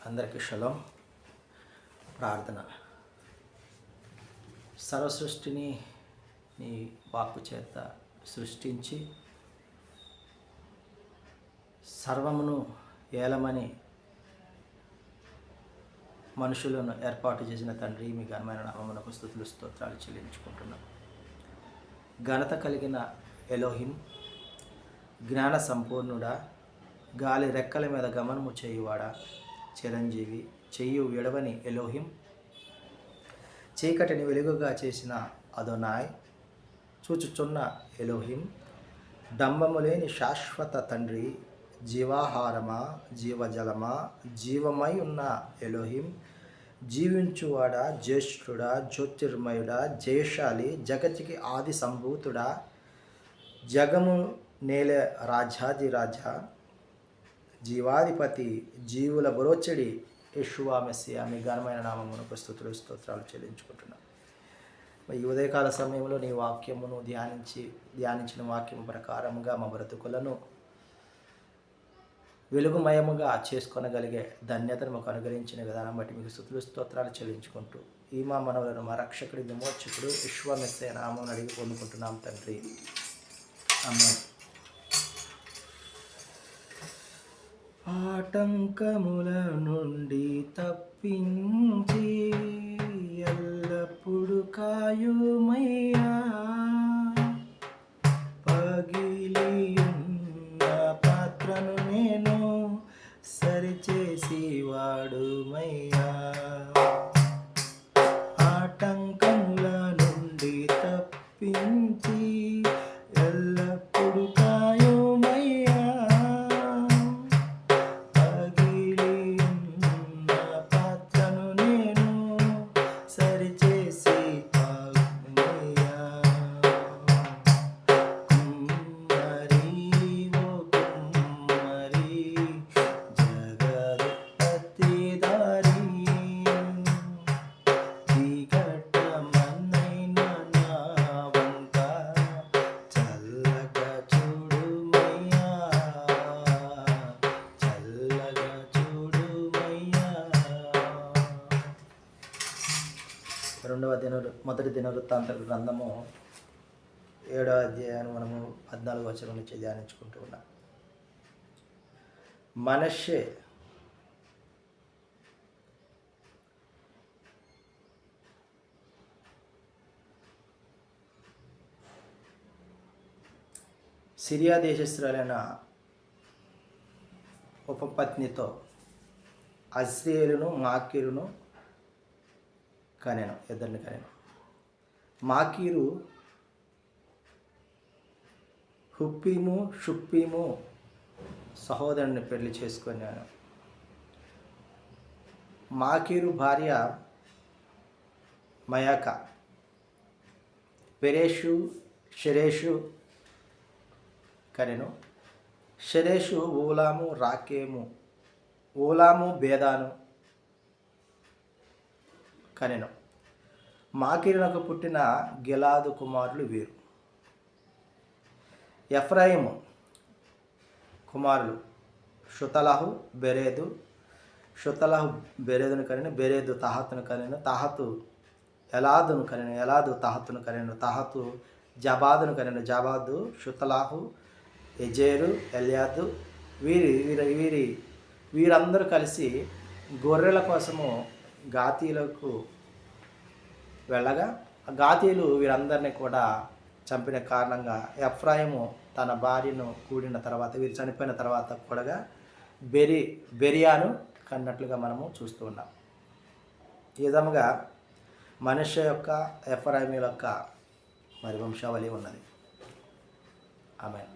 అందరికీ షలోం. ప్రార్థన. సర్వసృష్టిని నీ వాక్కు చేత సృష్టించి సర్వమును ఏలమని మనుషులను ఏర్పాటు చేసిన తండ్రి, మీ ఘనమైన నామమునకు స్తుతులు స్తోత్రాలు చెల్లించుకుంటున్నాం. ఘనత కలిగిన ఎలోహిం, జ్ఞాన సంపూర్ణుడా, గాలి రెక్కల మీద గమనము చేయువాడా, చిరంజీవి, చెయ్యు విడవని ఎలోహిం, చీకటిని వెలుగుగా చేసిన అదోనాయ్, చూచుచున్న ఎలోహిం, డంబము లేని శాశ్వత తండ్రి, జీవాహారమా, జీవజలమా, జీవమై ఉన్న ఎలోహిం, జీవించువాడా, జ్యేష్ఠుడా, జ్యోతిర్మయుడా, జయశాలి, జగతికి ఆది సంభూతుడా, జగము నేలే రాజాది రాజా, జీవాధిపతి, జీవుల బరోచడి యెషువా మెస్సియా, మీ ఘనమైన నామమునకు స్తుతులు స్తోత్రాలు చెల్లించుకుంటున్నాం. ఈ ఉదయకాల సమయంలో నీ వాక్యమును ధ్యానించిన వాక్యము ప్రకారముగా మా బ్రతుకులను వెలుగుమయముగా చేసుకొనగలిగే ధన్యతను మాకు అనుగ్రహించిన విధానం బట్టి మీకు స్తుతులు స్తోత్రాలు చెల్లించుకుంటూ ఈ మా మనవులను మా రక్షకుడి విమోచకుడు యెషువా మెస్సియా నామమును అడిగి పొందుకుంటున్నాం తండ్రి. ఆమేన్. ఆటంకముల నుండి తప్పించి ఎల్లప్పుడు కాయుమయ్యా, పగిలియున్న పాత్రను నేను సరిచేసి వాడుమయ్యా, ఆటంకముల నుండి తప్పించి ఎల్లప్పుడు మొదటి దినవృత్తాంత గ్రంథము 7వ అధ్యాయాన్ని మనము 14వ వచనం నుంచి ధ్యానించుకుంటూ ఉన్నాం. మనష్షే సిరియా దేశస్థులైన ఉపపత్నితో అజ్రీయేలును మాకీరును కనెను, ఇద్దరిని కనెను. మాకీరు హుప్పీము షుప్పీము సహోదరుని పెళ్లి చేసుకున్నాను. మాకీరు భార్య మయాక, పెరేషు షెరేషు కనెను. షెరేషు ఊలాము రాకేము, ఊలాము బేదాను కనెను. మాకీరునకు పుట్టిన గిలాదు కుమారులు వీరు. ఎఫ్రాయిము కుమారులు షుతలహు, బెరేదు. షుతలహు బెరేదును కనెను, బెరేదు తహతును కనెను, తహతు ఎలాదును కనెను, ఎలాదు తహతును కనెను, తహతు జబాదును కనెను, జబాదు షుతలాహు, ఎజేరు, ఎల్యాదు. వీరందరూ కలిసి గొర్రెల కోసము గాతీలకు వెళ్ళగా గాతీలు వీరందరినీ కూడా చంపిన కారణంగా ఎఫ్రాయిము తన భార్యను కూడిన తర్వాత, వీరు చనిపోయిన తర్వాత కూడా బెరియాను కన్నట్లుగా మనము చూస్తూ ఉన్నాం. ఈ విధముగా మనష్షే యొక్క ఎఫ్రాయిము యొక్క మరి వంశావళి ఉన్నది. ఆమేన్.